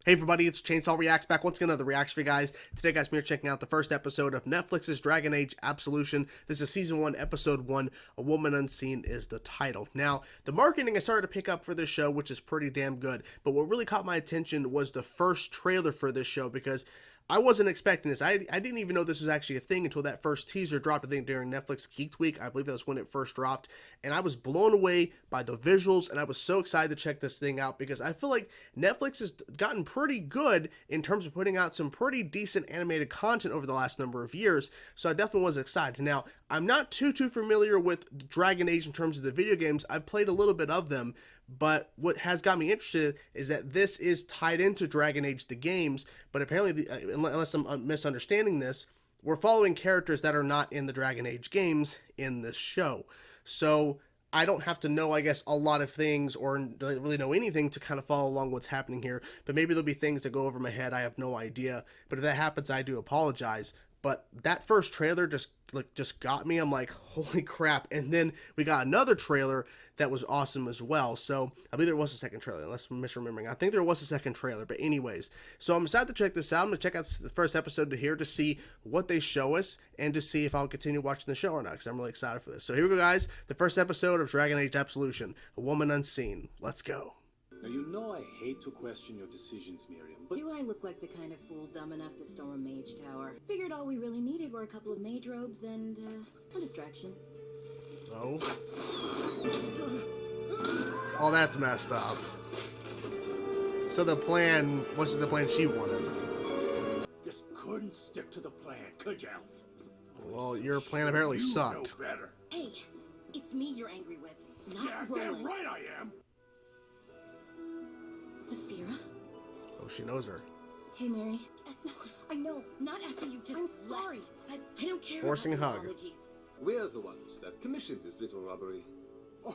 Hey everybody, it's Chainsaw Reacts back once again, another reaction for you guys. Today guys, we're checking out the first episode of Netflix's Dragon Age Absolution. This is Season 1, Episode 1, A Woman Unseen is the title. Now, the marketing has started to pick up for this show, which is pretty damn good. But what really caught my attention was the first trailer for this show, because I wasn't expecting this. I didn't even know this was actually a thing until that first teaser dropped, I think, during Netflix Geek Week. I believe that was when it first dropped. And I was blown away by the visuals, and I was so excited to check this thing out because I feel like Netflix has gotten pretty good in terms of putting out some pretty decent animated content over the last number of years. So I definitely was excited. Now, I'm not too familiar with Dragon Age in terms of the video games. I've played a little bit of them. But what has got me interested is that this is tied into Dragon Age the games, but apparently, unless I'm misunderstanding this, we're following characters that are not in the Dragon Age games in this show. So I don't have to know, I guess, a lot of things or really know anything to kind of follow along what's happening here. But maybe there'll be things that go over my head. I have no idea. But if that happens, I do apologize. But that first trailer just got me. I'm like, holy crap. And then we got another trailer that was awesome as well. So I believe there was a second trailer, unless I'm misremembering. I think there was a second trailer. But anyways, so I'm excited to check this out. I'm going to check out the first episode to here to see what they show us and to see if I'll continue watching the show or not, because I'm really excited for this. So here we go, guys. The first episode of Dragon Age Absolution, A Woman Unseen. Let's go. Now, you know I hate to question your decisions, Miriam, but... Do I look like the kind of fool dumb enough to storm a mage tower? Figured all we really needed were a couple of mage robes and, a distraction. Oh. Oh, that's messed up. So the plan, wasn't the plan she wanted? Just couldn't stick to the plan, could you, Elf? Well, your plan apparently sucked. Know better. Hey, it's me you're angry with, not Yeah, Roland. damn right I am! Saphira? Oh, she knows her. Hey, Mary. No, I know. Not after you just I'm sorry. left. I don't care Forcing about a hug. apologies. We're the ones that commissioned this little robbery. Oh,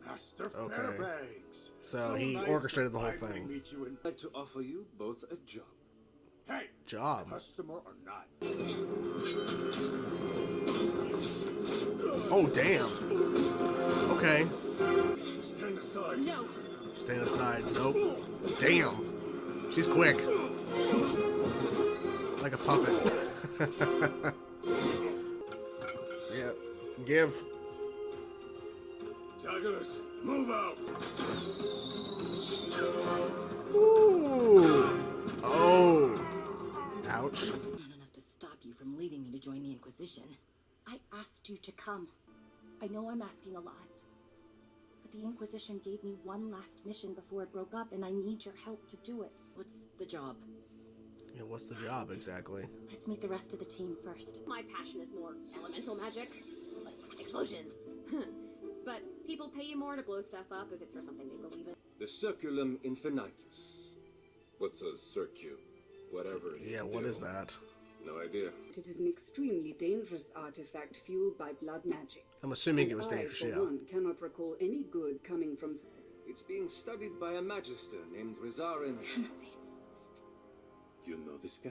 Master Okay. Fairbanks. So he nice orchestrated to the whole finally thing. meet you in... I'd like to offer you both a job. Hey, Job. customer or not? Oh, damn. Okay. Stand aside. No. Stand aside. Nope. Damn. She's quick. Like a puppet. Yep. Give. Douglas, move out. Ooh. Oh. Ouch. Not enough to stop you from leaving me to join the Inquisition. I asked you to come. I know I'm asking a lot. But the Inquisition gave me one last mission before it broke up, and I need your help to do it. What's the job? Yeah, what's the job exactly? Let's meet the rest of the team first. My passion is more elemental magic, like explosions. But people pay you more to blow stuff up if it's for something they believe in. The Circulum Infinitus. What's a circu? Whatever it is. Yeah, what is that? No idea. It is an extremely dangerous artifact fueled by blood magic. I'm assuming it And was I, dangerous, for yeah. one, cannot recall any good coming from... It's being studied by a magister named Rizarin. You know this guy?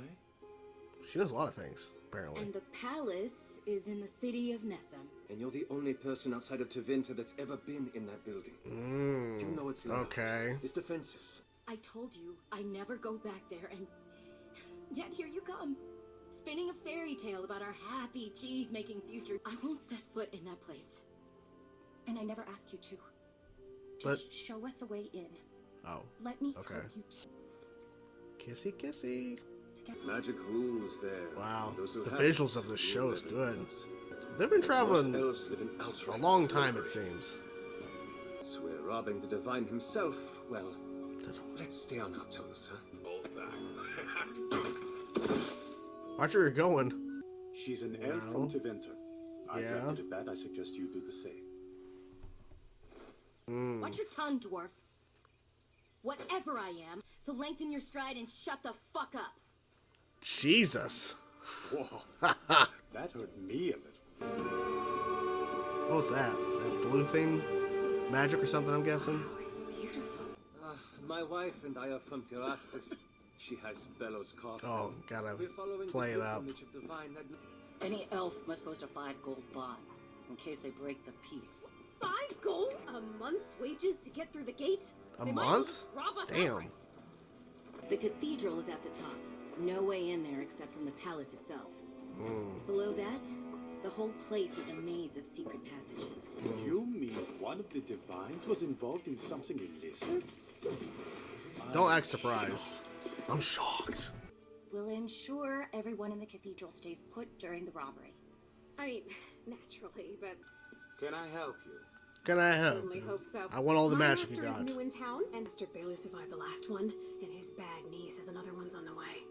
She knows a lot of things, apparently. And the palace is in the city of Nessa. And you're the only person outside of Tevinter that's ever been in that building. You know its layout, Okay. its defenses. I told you I never go back there, and yet here you come, spinning a fairy tale about our happy cheese-making future. I won't set foot in that place. And I never asked you to. But- Just show us a way in. Oh. Let me Okay. help you Kissy, kissy. Magic rules there. Wow. Those who The have visuals it of this rule show is everything good. else. They've been Most traveling elves live in a outright long time, it slavery. seems. Swear robbing the divine himself. Well, let's stay on our toes, huh? Watch where you're going. She's an elf Well, from Tevinter. I've yeah. admitted that. I suggest you do the same. Watch your tongue, dwarf. Whatever I am, so lengthen your stride and shut the fuck up. Jesus. Whoa. That hurt me a little. What was that? That blue thing? Magic or something, I'm guessing? It's beautiful. My wife and I are from Pirastus. She has Bellows cough. Oh, gotta We're following play the it up. pilgrimage of divine Any elf must post a 5 gold bond in case they break the peace. 5 gold? A month's wages to get through the gate? A They might as well month? just rob us Damn. outright. The cathedral is at the top. No way in there except from the palace itself. Below that, the whole place is a maze of secret passages. You mean one of the divines was involved in something illicit? Don't act surprised. I'm shocked. We'll ensure everyone in the cathedral stays put during the robbery. I mean, naturally, but Can I help you? Can I help? certainly hope so. I want all the My magic you master got. is new in town, and Mr. barely survived the last one, and his bad niece is another one's on the way.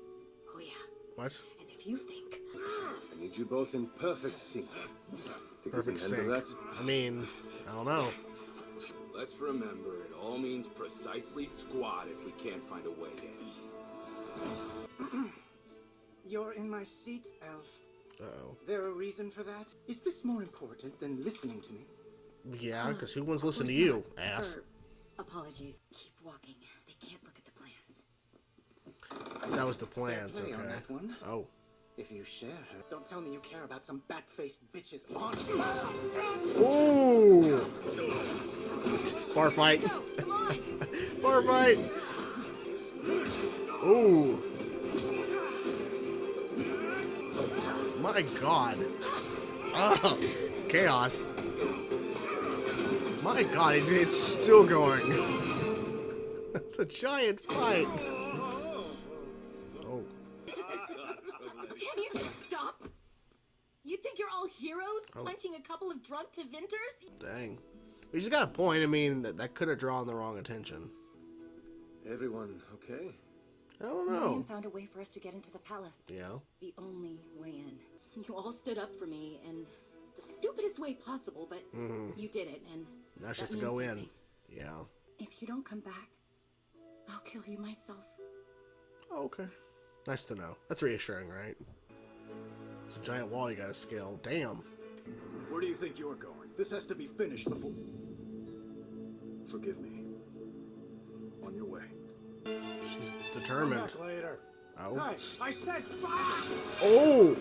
Oh yeah. What? And if you think I need you both in perfect sync. Think Perfect you can handle sync. that? I mean, I don't know. Let's remember, it all means precisely squat if we can't find a way in. You're in my seat, Elf. Uh-oh. There a reason for that? Is this more important than listening to me? Yeah, because who wants to listen to you, ass? Sir, apologies. Keep walking. They can't look at the plans. That was the plans, Play on okay. that one. Oh. If you share her, don't tell me you care about some bat-faced bitches on. Ooh! Bar fight. Go, come on! Bar fight! Ooh! My god. Oh, it's chaos. My god, it's still going. It's a giant fight. Oh. Can you stop? You think you're all heroes punching a couple of drunk Tevinters? Dang. We just got a point. I mean, that could have drawn the wrong attention. Everyone okay? I don't Miriam know. found a way for us to get into the palace. Yeah. The only way in. You all stood up for me in the stupidest way possible, but you did it, and That's that just to means go in. something. Yeah. If you don't come back, I'll kill you myself. Oh, okay. Nice to know. That's reassuring, right? It's a giant wall you gotta scale. Damn. Where do you think you're going? This has to be finished before... Forgive me. On your way. She's determined. Back later. Oh. Hey, I said back! Oh!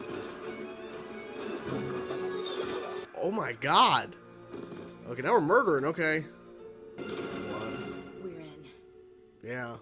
Oh my god. Okay, now we're murdering. Okay. Blood. We're in. Yeah.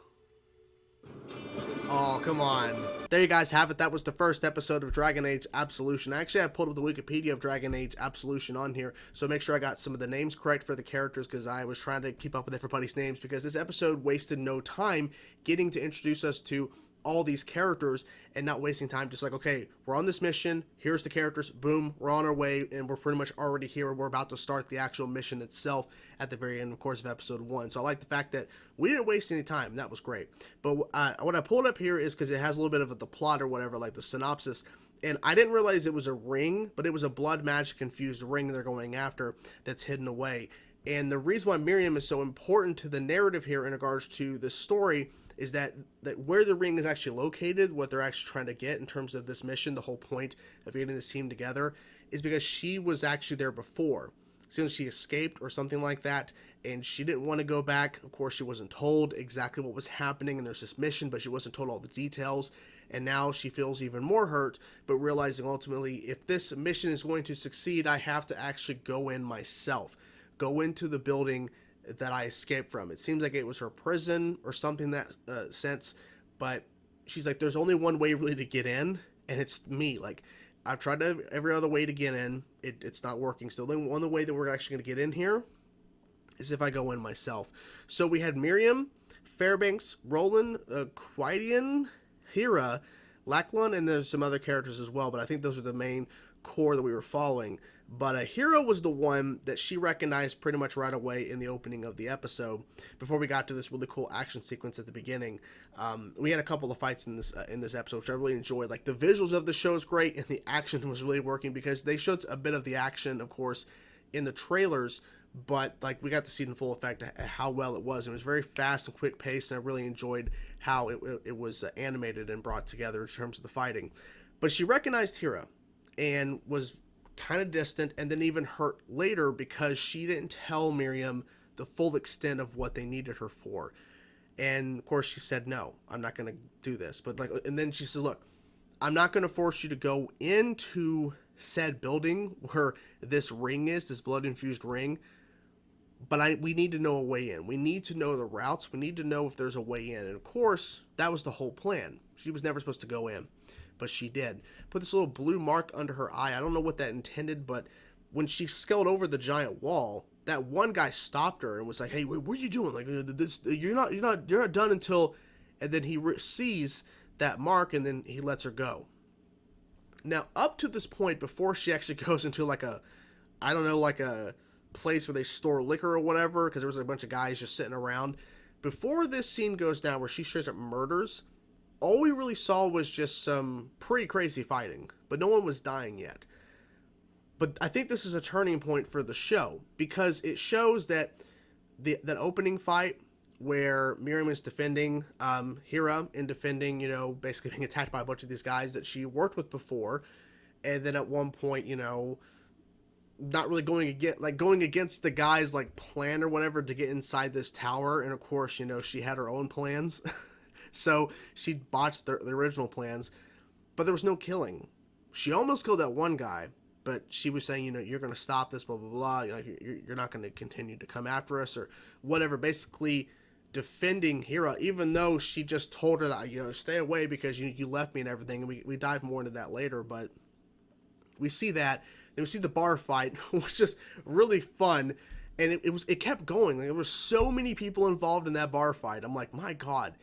Oh, come on. There you guys have it. That was the first episode of Dragon Age Absolution. Actually, I pulled up the Wikipedia of Dragon Age Absolution on here, so make sure I got some of the names correct for the characters, because I was trying to keep up with everybody's names, because this episode wasted no time getting to introduce us to all these characters and not wasting time. Just like, okay, we're on this mission, here's the characters, boom, we're on our way, and we're pretty much already here. We're about to start the actual mission itself at the very end, of course, of episode 1. So I like the fact that we didn't waste any time. That was great. But what I pulled up here is because it has a little bit of the plot or whatever, like the synopsis, and I didn't realize it was a ring, but it was a blood magic infused ring they're going after that's hidden away. And the reason why Miriam is so important to the narrative here in regards to the story is that where the ring is actually located, what they're actually trying to get in terms of this mission, the whole point of getting this team together, is because she was actually there before. Since she escaped or something like that, and she didn't want to go back. Of course, she wasn't told exactly what was happening, and there's this mission, but she wasn't told all the details. And now she feels even more hurt, but realizing ultimately, if this mission is going to succeed, I have to actually go in myself. Go into the building that I escaped from. It seems like it was her prison or something that sense, but she's like, there's only one way really to get in, and it's me. Like, I've tried every other way to get in. It's not working. So the only way that we're actually going to get in here is if I go in myself. So we had Miriam, Fairbanks, Roland, Quidian, Hera, Lachlan, and there's some other characters as well, but I think those are the main core that we were following. But Hera was the one that she recognized pretty much right away in the opening of the episode. Before we got to this really cool action sequence at the beginning, we had a couple of fights in this episode, which I really enjoyed. Like, the visuals of the show is great, and the action was really working because they showed a bit of the action, of course, in the trailers. But like, we got to see it in full effect how well it was. It was very fast and quick paced, and I really enjoyed how it was animated and brought together in terms of the fighting. But she recognized Hera and was kind of distant, and then even hurt later because she didn't tell Miriam the full extent of what they needed her for. And of course she said, no, I'm not going to do this. But like, and then she said, look, I'm not going to force you to go into said building where this ring is, this blood infused ring, but we need to know a way in. We need to know the routes. We need to know if there's a way in. And of course, that was the whole plan. She was never supposed to go in, but she did. Put this little blue mark under her eye. I don't know what that intended, but when she scaled over the giant wall, that one guy stopped her and was like, "Hey, what are you doing? Like, you're not done until," and then he sees that mark and then he lets her go. Now, up to this point, before she actually goes into like a place where they store liquor or whatever, because there was a bunch of guys just sitting around. Before this scene goes down where she straight up murders, all we really saw was just some pretty crazy fighting, but no one was dying yet. But I think this is a turning point for the show, because it shows that that opening fight where Miriam is defending Hera and defending, basically being attacked by a bunch of these guys that she worked with before, and then at one point, not really going against the guy's like plan or whatever to get inside this tower. And of course, she had her own plans. So she botched the original plans, but there was no killing. She almost killed that one guy, but she was saying, you're going to stop this, blah, blah, blah. You're not going to continue to come after us or whatever, basically defending Hera, even though she just told her that, stay away because you left me and everything. And we dive more into that later, but we see that. Then we see the bar fight, which was just really fun. And it kept going. Like, there were so many people involved in that bar fight. I'm like, my God.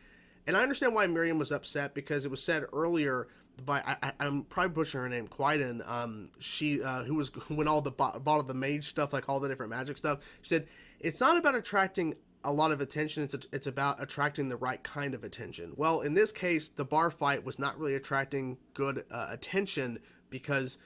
And I understand why Miriam was upset, because it was said earlier by, I'm probably butchering her name, Quiden, she, who was, when all the bought the mage stuff, like all the different magic stuff, she said, it's not about attracting a lot of attention, it's about attracting the right kind of attention. Well, in this case, the bar fight was not really attracting good attention, because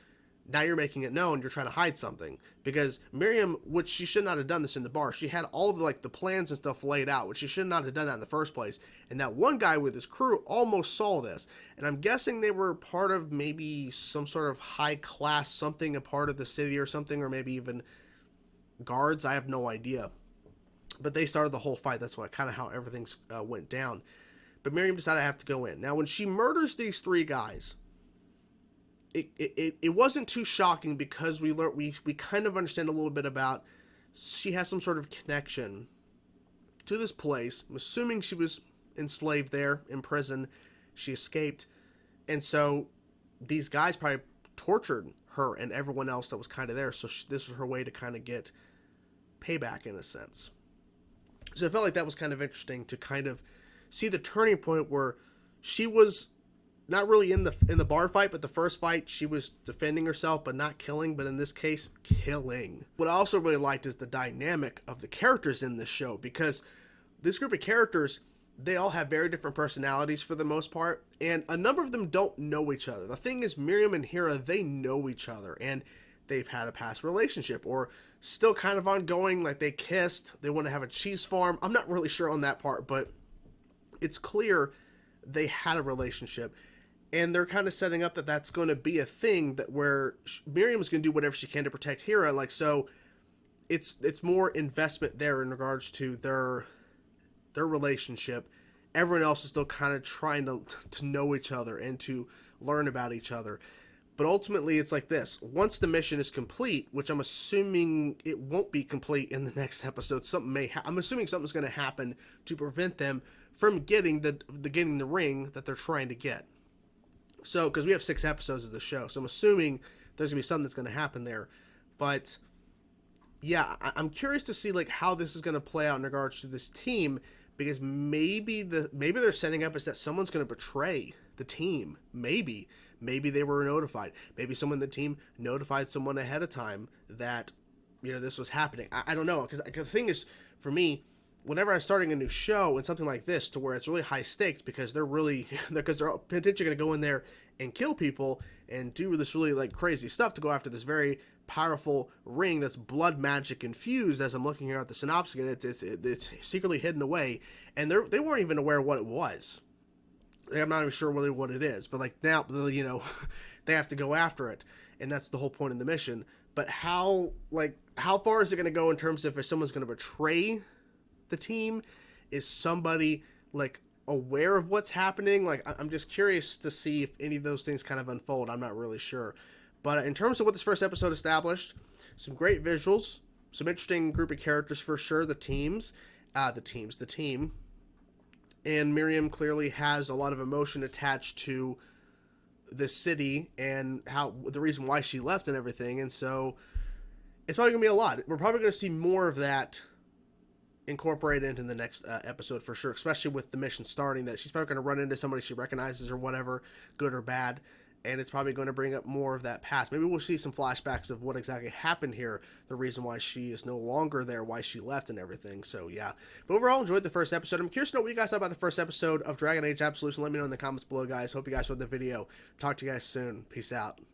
now you're making it known you're trying to hide something. Because Miriam, which she should not have done this in the bar, she had all of the plans and stuff laid out, which she should not have done that in the first place. And that one guy with his crew almost saw this. And I'm guessing they were part of maybe some sort of high class, something, a part of the city or something, or maybe even guards. I have no idea. But they started the whole fight. That's kind of how everything went down. But Miriam decided I have to go in. Now, when she murders these three guys, it wasn't too shocking, because we kind of understand a little bit about, she has some sort of connection to this place. I'm assuming she was enslaved there in prison. She escaped. And so these guys probably tortured her and everyone else that was kind of there. So this was her way to kind of get payback in a sense. So I felt like that was kind of interesting to kind of see the turning point where she was not really in the bar fight, but the first fight she was defending herself, but not killing, but in this case, killing. What I also really liked is the dynamic of the characters in this show, because this group of characters, they all have very different personalities for the most part, and a number of them don't know each other. The thing is, Miriam and Hera, they know each other, and they've had a past relationship, or still kind of ongoing, like they kissed, they want to have a cheese farm. I'm not really sure on that part, but it's clear they had a relationship. And they're kind of setting up that that's going to be a thing, that where Miriam's going to do whatever she can to protect Hera. Like, so it's more investment there in regards to their relationship. Everyone else is still kind of trying to know each other and to learn about each other. But ultimately, it's like this. Once the mission is complete, which I'm assuming it won't be complete in the next episode, I'm assuming something's going to happen to prevent them from getting the ring that they're trying to get. So, because we have 6 episodes of the show, so I'm assuming there's going to be something that's going to happen there. But, yeah, I'm curious to see, how this is going to play out in regards to this team, because maybe they're setting up as that someone's going to betray the team. Maybe they were notified. Maybe someone in the team notified someone ahead of time that, this was happening. I don't know, because the thing is, for me, whenever I'm starting a new show and something like this, to where it's really high stakes, because they're potentially going to go in there and kill people and do this really crazy stuff to go after this very powerful ring that's blood magic infused. As I'm looking here at the synopsis, and it's secretly hidden away, and they weren't even aware what it was. I'm not even sure really what it is, but now, they have to go after it, and that's the whole point of the mission. But how far is it going to go in terms of if someone's going to betray the team? Is somebody aware of what's happening? I'm just curious to see if any of those things kind of unfold. I'm not really sure. But in terms of what this first episode established, some great visuals, some interesting group of characters for sure. The team. And Miriam clearly has a lot of emotion attached to this city and how the reason why she left and everything. And so it's probably going to be a lot. We're probably going to see more of that incorporated into the next episode for sure, especially with the mission starting, that she's probably going to run into somebody she recognizes or whatever, good or bad. And it's probably going to bring up more of that past. Maybe we'll see some flashbacks of what exactly happened here, the reason why she is no longer there, why she left and everything. So, yeah. But overall, enjoyed the first episode. I'm curious to know what you guys thought about the first episode of Dragon Age Absolution. Let me know in the comments below, guys. Hope you guys enjoyed the video. Talk to you guys soon. Peace out.